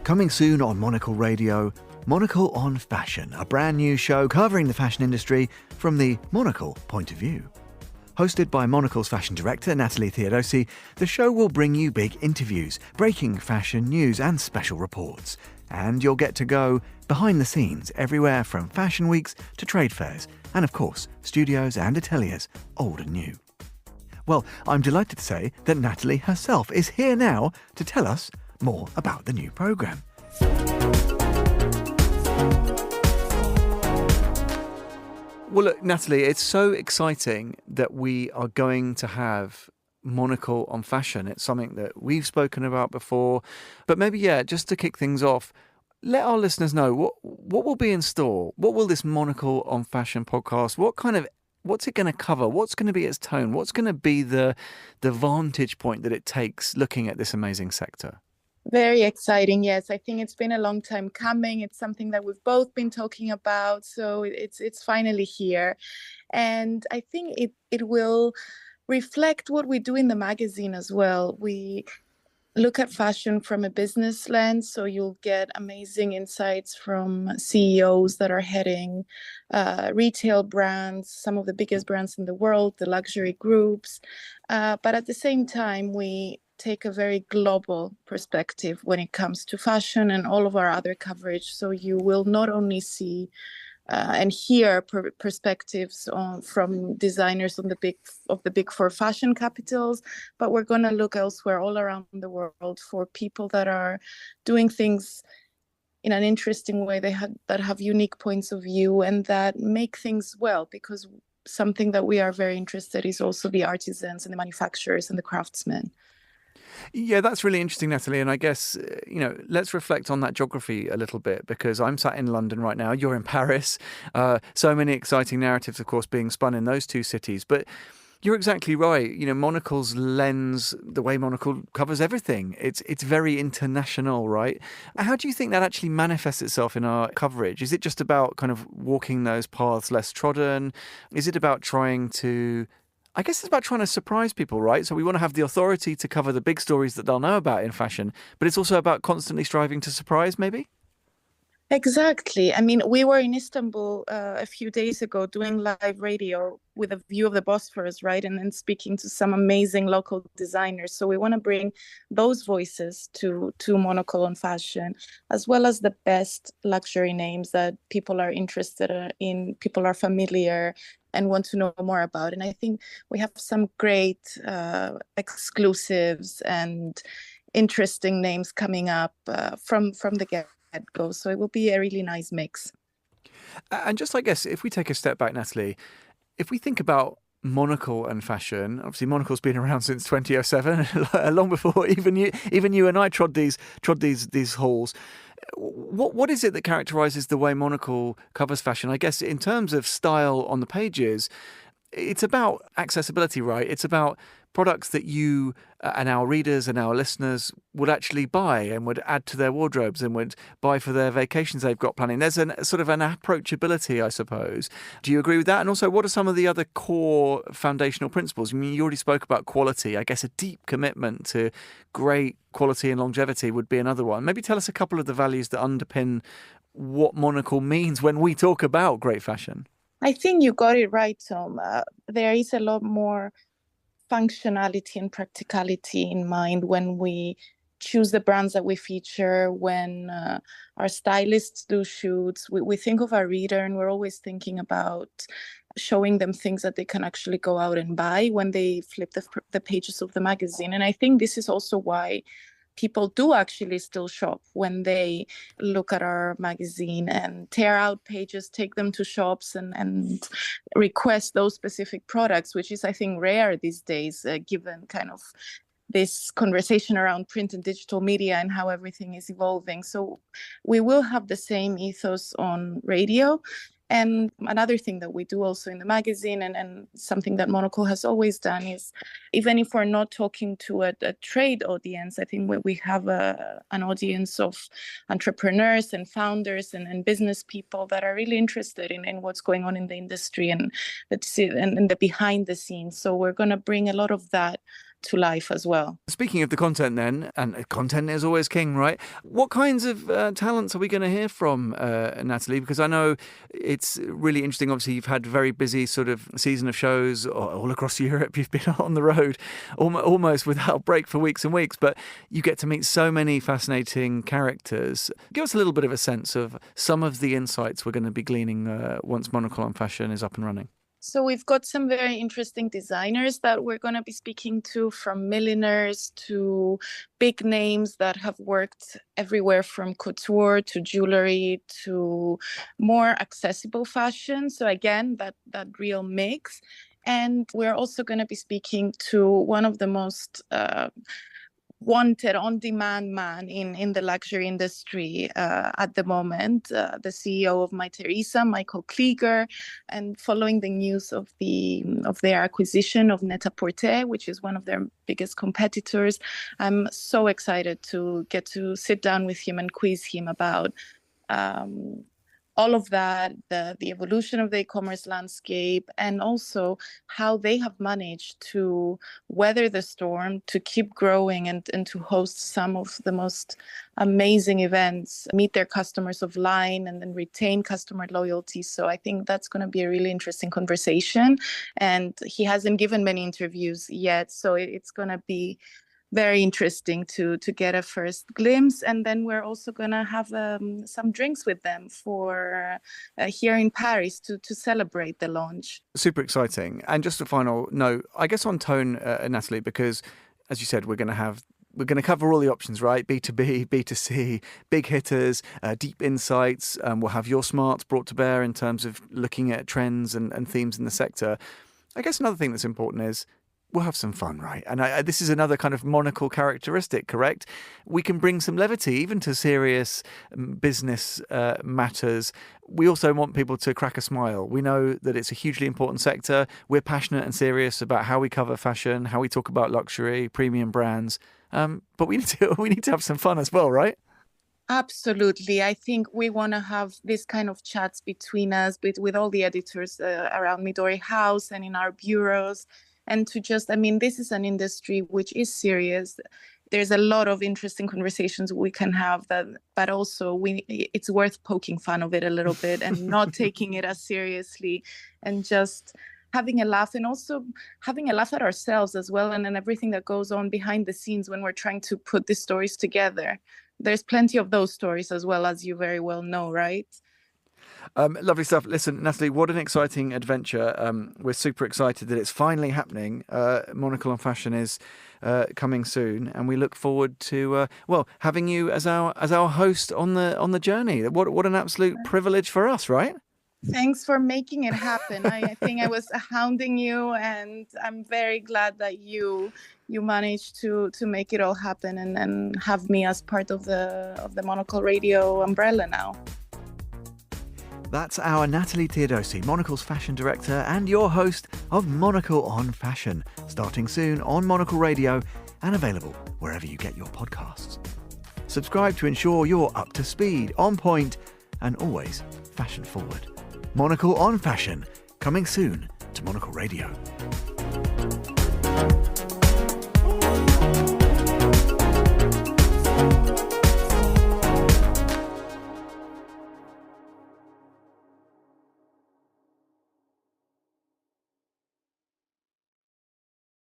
Coming soon on Monocle Radio, Monocle on Fashion, a brand new show covering the fashion industry from the Monocle point of view. Hosted by Monocle's fashion director, Natalie Theodosi, the show will bring you big interviews, breaking fashion news and special reports. And you'll get to go behind the scenes everywhere from fashion weeks to trade fairs, and of course, studios and ateliers, old and new. Well, I'm delighted to say that Natalie herself is here now to tell us more about the new programme. Well, look, Natalie, it's so exciting that we are going to have Monocle on Fashion. It's something that we've spoken about before. But maybe, just to kick things off, let our listeners know what will be in store. What will this Monocle on Fashion podcast, what's it going to cover? What's going to be its tone? What's going to be the vantage point that it takes looking at this amazing sector? Very exciting. Yes, I think it's been a long time coming. It's something that we've both been talking about. So it's finally here. And I think it will reflect what we do in the magazine as well. We look at fashion from a business lens. So you'll get amazing insights from CEOs that are heading retail brands, some of the biggest brands in the world, the luxury groups. But at the same time, we take a very global perspective when it comes to fashion and all of our other coverage. So you will not only see and hear perspectives from designers on the big four fashion capitals, but we're going to look elsewhere all around the world for people that are doing things in an interesting way, that have unique points of view and that make things well, because something that we are very interested in is also the artisans and the manufacturers and the craftsmen. Yeah, that's really interesting, Natalie. And I guess, let's reflect on that geography a little bit, because I'm sat in London right now. You're in Paris. So many exciting narratives, of course, being spun in those two cities. But you're exactly right. Monocle's lens, the way Monocle covers everything, it's very international, right? How do you think that actually manifests itself in our coverage? Is it just about kind of walking those paths less trodden? Is it about trying to surprise people, right? So we want to have the authority to cover the big stories that they'll know about in fashion, but it's also about constantly striving to surprise, maybe? Exactly. I mean, we were in Istanbul a few days ago doing live radio with a view of the Bosphorus, right? And then speaking to some amazing local designers. So we want to bring those voices to Monocle on Fashion, as well as the best luxury names that people are interested in, people are familiar and want to know more about. And I think we have some great exclusives and interesting names coming up from the get-go. So it will be a really nice mix. And just, I guess, if we take a step back, Natalie, if we think about Monocle and fashion, obviously Monocle's been around since 2007, long before even you and I trod these halls. What is it that characterises the way Monocle covers fashion? I guess in terms of style on the pages, it's about accessibility, right? It's about products that you and our readers and our listeners would actually buy and would add to their wardrobes and would buy for their vacations they've got planning. There's sort of an approachability, I suppose. Do you agree with that? And also, what are some of the other core foundational principles? I mean, you already spoke about quality. I guess a deep commitment to great quality and longevity would be another one. Maybe tell us a couple of the values that underpin what Monocle means when we talk about great fashion. I think you got it right, Tom. There is a lot more functionality and practicality in mind when we choose the brands that we feature, when our stylists do shoots. We think of our reader, and we're always thinking about showing them things that they can actually go out and buy when they flip the pages of the magazine. And I think this is also why people do actually still shop when they look at our magazine and tear out pages, take them to shops and request those specific products, which is, I think, rare these days, given kind of this conversation around print and digital media and how everything is evolving. So we will have the same ethos on radio. And another thing that we do also in the magazine, and something that Monocle has always done, is even if we're not talking to a trade audience, I think we have an audience of entrepreneurs and founders and business people that are really interested in what's going on in the industry and the behind the scenes. So we're going to bring a lot of that to life as well. Speaking of the content then, and content is always king, right? What kinds of talents are we going to hear from, Natalie? Because I know it's really interesting. Obviously, you've had a very busy sort of season of shows all across Europe. You've been on the road almost without break for weeks and weeks, but you get to meet so many fascinating characters. Give us a little bit of a sense of some of the insights we're going to be gleaning once Monocle on Fashion is up and running. So we've got some very interesting designers that we're going to be speaking to, from milliners to big names that have worked everywhere from couture to jewelry to more accessible fashion. So again, that real mix. And we're also going to be speaking to one of the most wanted on-demand man in the luxury industry at the moment, the CEO of My Teresa, Michael Klieger, and following the news of their acquisition of Net-a-Porter, which is one of their biggest competitors. I'm so excited to get to sit down with him and quiz him about all of that, the evolution of the e-commerce landscape, and also how they have managed to weather the storm, to keep growing and to host some of the most amazing events, meet their customers offline, and then retain customer loyalty. So I think that's going to be a really interesting conversation. And he hasn't given many interviews yet, so it's going to be very interesting to get a first glimpse. And then we're also going to have some drinks with them for here in Paris to celebrate the launch. Super exciting. And just a final note, I guess on tone, Natalie, because as you said, we're going to cover all the options, right? B2B, B2C, big hitters, deep insights. We'll have your smarts brought to bear in terms of looking at trends and themes in the sector. I guess another thing that's important is we'll have some fun, right? And this is another kind of Monocle characteristic, correct? We can bring some levity even to serious business matters. We also want people to crack a smile. We know that it's a hugely important sector. We're passionate and serious about how we cover fashion, how we talk about luxury, premium brands. But we need to have some fun as well, right? Absolutely. I think we want to have this kind of chats between us, with all the editors around Midori House and in our bureaus. And to just, this is an industry which is serious. There's a lot of interesting conversations we can have, but also it's worth poking fun of it a little bit and not taking it as seriously, and just having a laugh, and also having a laugh at ourselves as well, and everything that goes on behind the scenes when we're trying to put these stories together. There's plenty of those stories as well, as you very well know, right? Lovely stuff. Listen, Natalie, what an exciting adventure. We're super excited that it's finally happening. Monocle on Fashion is coming soon, and we look forward to having you as our host on the journey. What an absolute privilege for us, right? Thanks for making it happen. I think I was hounding you, and I'm very glad that you managed to make it all happen and have me as part of the Monocle Radio umbrella now. That's our Natalie Theodosi, Monocle's fashion director and your host of Monocle on Fashion, starting soon on Monocle Radio and available wherever you get your podcasts. Subscribe to ensure you're up to speed, on point, and always fashion forward. Monocle on Fashion, coming soon to Monocle Radio.